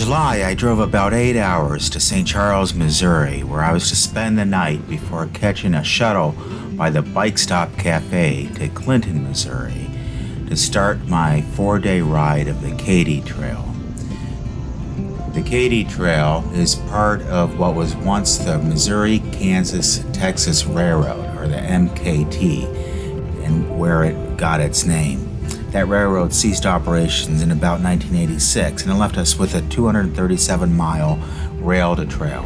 July, I drove about 8 hours to St. Charles, Missouri, where I was to spend the night before catching a shuttle by the Bike Stop Cafe to Clinton, Missouri, to start my 4-day ride of the Katy Trail. The Katy Trail is part of what was once the Missouri-Kansas-Texas Railroad, or the MKT, and where it got its name. That railroad ceased operations in about 1986, and it left us with a 237-mile rail-to-trail.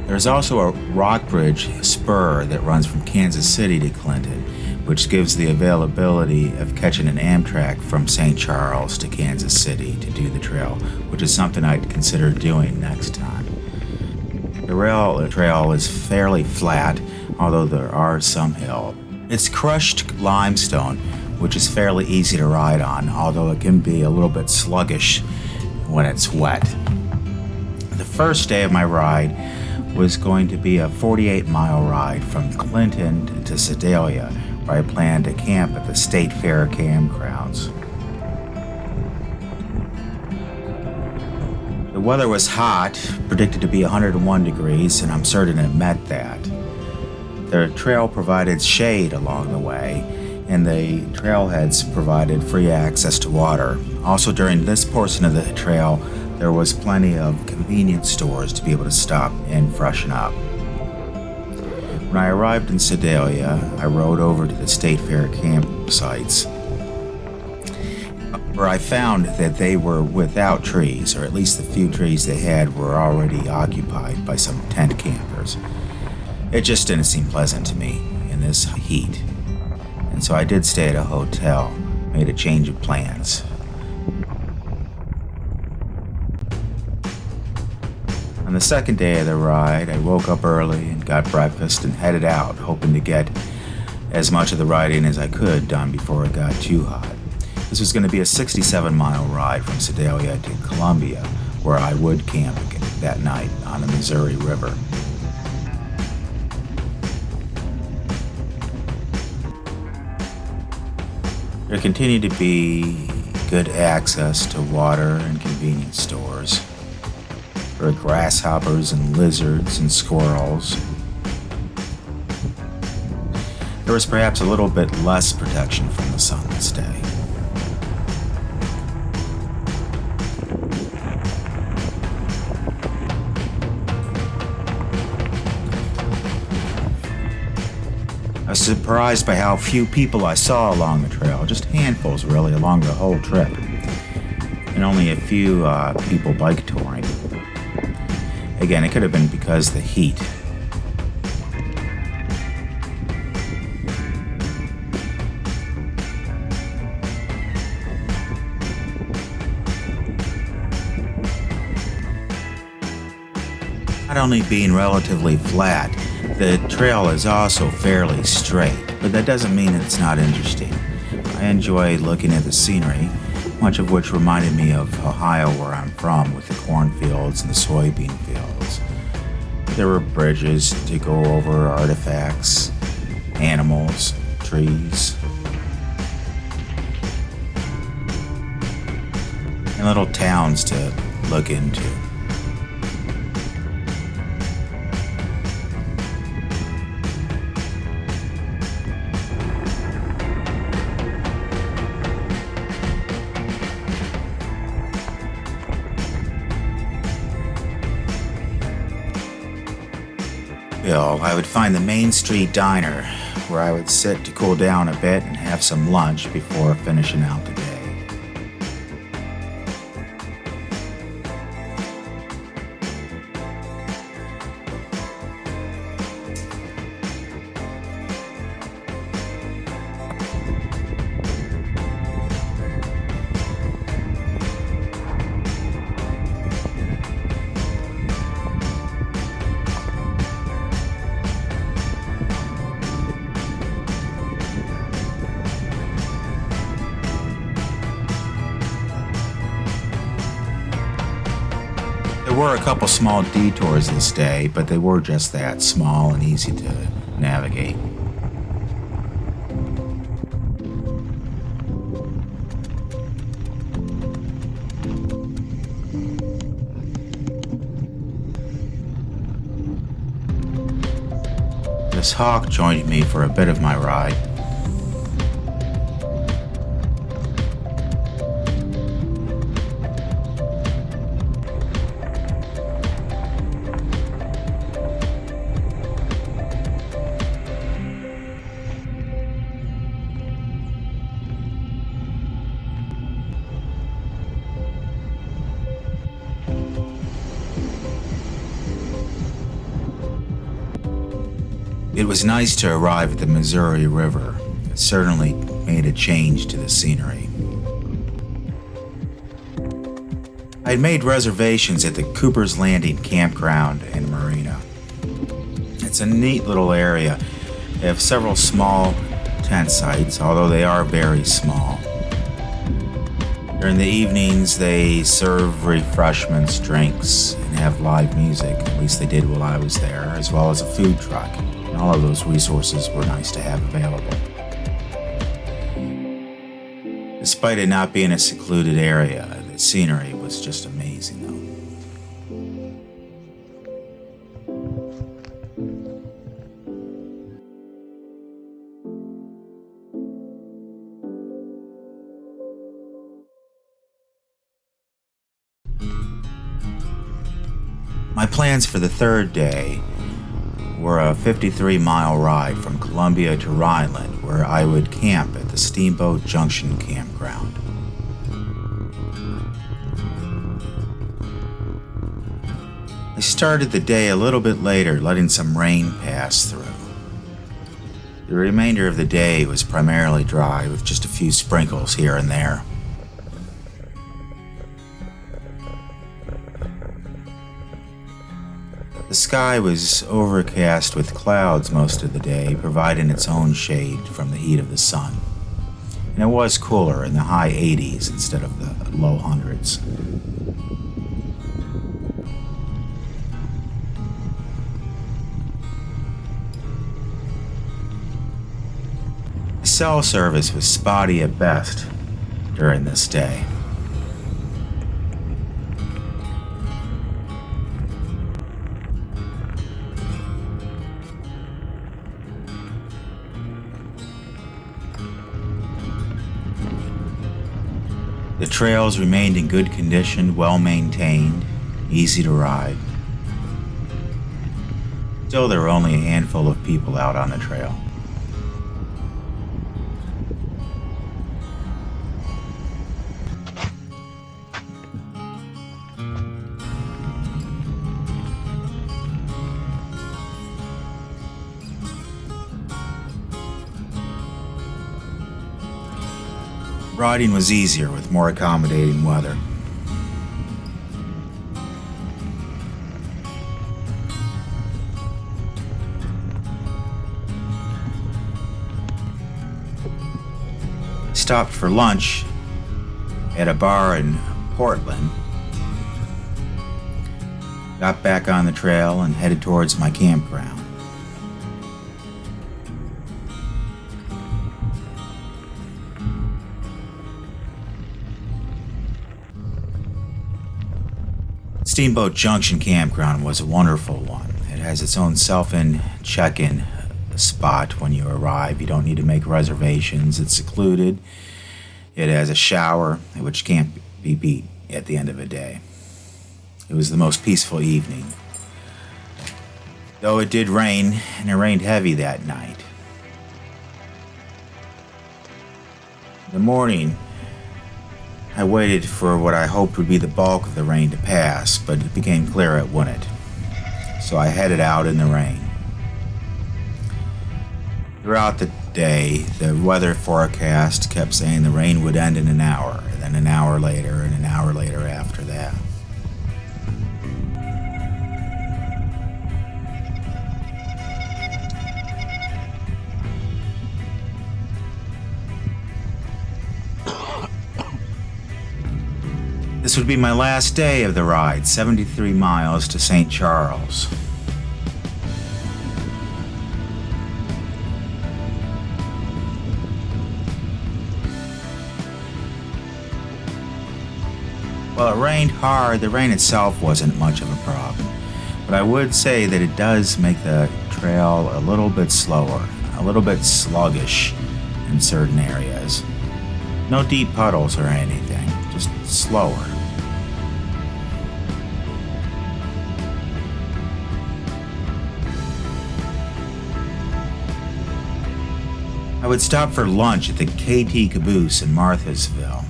There's also a rock bridge spur that runs from Kansas City to Clinton, which gives the availability of catching an Amtrak from St. Charles to Kansas City to do the trail, which is something I'd consider doing next time. The rail trail is fairly flat, although there are some hills. It's crushed limestone, which is fairly easy to ride on, although it can be a little bit sluggish when it's wet. The first day of my ride was going to be a 48-mile ride from Clinton to Sedalia, where I planned to camp at the State Fair Campgrounds. The weather was hot, predicted to be 101 degrees, and I'm certain it met that. The trail provided shade along the way, and the trailheads provided free access to water. Also, during this portion of the trail, there was plenty of convenience stores to be able to stop and freshen up. When I arrived in Sedalia, I rode over to the State Fair campsites, where I found that they were without trees, or at least the few trees they had were already occupied by some tent campers. It just didn't seem pleasant to me in this heat. And so I did stay at a hotel, made a change of plans. On the second day of the ride, I woke up early and got breakfast and headed out, hoping to get as much of the riding as I could done before it got too hot. This was going to be a 67-mile ride from Sedalia to Columbia, where I would camp that night on the Missouri River. There continued to be good access to water and convenience stores. There were grasshoppers and lizards and squirrels. There was perhaps a little bit less protection from the sun this day. I was surprised by how few people I saw along the trail, just handfuls really along the whole trip, and only a few people bike touring. Again, it could have been because of the heat. Not only being relatively flat, the trail is also fairly straight, but that doesn't mean it's not interesting. I enjoy looking at the scenery, much of which reminded me of Ohio, where I'm from, with the cornfields and the soybean fields. There were bridges to go over artifacts, animals, trees, and little towns to look into. I would find the Main Street Diner, where I would sit to cool down a bit and have some lunch before finishing out the day. There were a couple small detours this day, but they were just that, small and easy to navigate. This hawk joined me for a bit of my ride. It was nice to arrive at the Missouri River. It certainly made a change to the scenery. I had made reservations at the Cooper's Landing Campground in Marina. It's a neat little area. They have several small tent sites, although they are very small. During the evenings, they serve refreshments, drinks, and have live music. At least they did while I was there, as well as a food truck. And all of those resources were nice to have available. Despite it not being a secluded area, the scenery was just amazing, though. My plans for the third day were a 53-mile ride from Columbia to Rhineland, where I would camp at the Steamboat Junction Campground. I started the day a little bit later, letting some rain pass through. The remainder of the day was primarily dry, with just a few sprinkles here and there. The sky was overcast with clouds most of the day, providing its own shade from the heat of the sun. And it was cooler, in the high 80s instead of the low hundreds. The cell service was spotty at best during this day. The trails remained in good condition, well maintained, easy to ride. Still, there were only a handful of people out on the trail. Riding was easier with more accommodating weather. Stopped for lunch at a bar in Portland. Got back on the trail and headed towards my campground. Steamboat Junction Campground was a wonderful one. It has its own self-in check-in spot when you arrive. You don't need to make reservations. It's secluded. It has a shower, which can't be beat at the end of a day. It was the most peaceful evening. Though it did rain, and it rained heavy that night. In the morning, I waited for what I hoped would be the bulk of the rain to pass, but it became clear it wouldn't. So I headed out in the rain. Throughout the day, the weather forecast kept saying the rain would end in an hour, and then an hour later, and an hour later after that. This would be my last day of the ride, 73 miles to St. Charles. Well, it rained hard. The rain itself wasn't much of a problem. But I would say that it does make the trail a little bit slower, a little bit sluggish in certain areas. No deep puddles or anything, just slower. I would stop for lunch at the KT Caboose in Marthasville.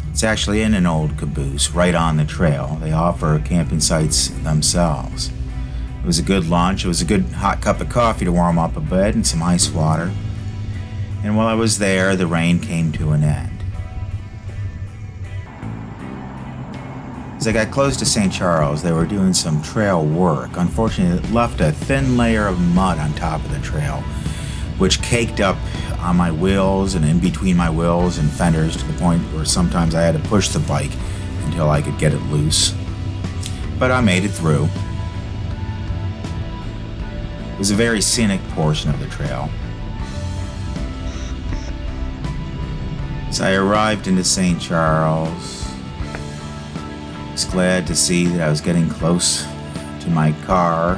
It's actually in an old caboose right on the trail. They offer camping sites themselves. It was a good lunch. It was a good hot cup of coffee to warm up a bit and some ice water. And while I was there, the rain came to an end. As I got close to St. Charles, they were doing some trail work. Unfortunately, it left a thin layer of mud on top of the trail, which caked up on my wheels and in between my wheels and fenders to the point where sometimes I had to push the bike until I could get it loose. But I made it through. It was a very scenic portion of the trail. As I arrived into St. Charles, I was glad to see that I was getting close to my car,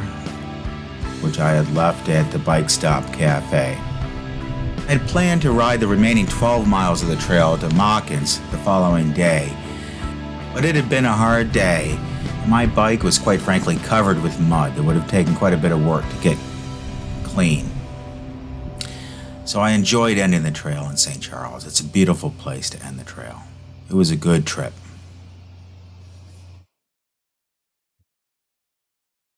which I had left at the Bike Stop Cafe. I had planned to ride the remaining 12 miles of the trail to Machens the following day, but it had been a hard day, and my bike was quite frankly covered with mud that would have taken quite a bit of work to get clean. So I enjoyed ending the trail in St. Charles. It's a beautiful place to end the trail. It was a good trip.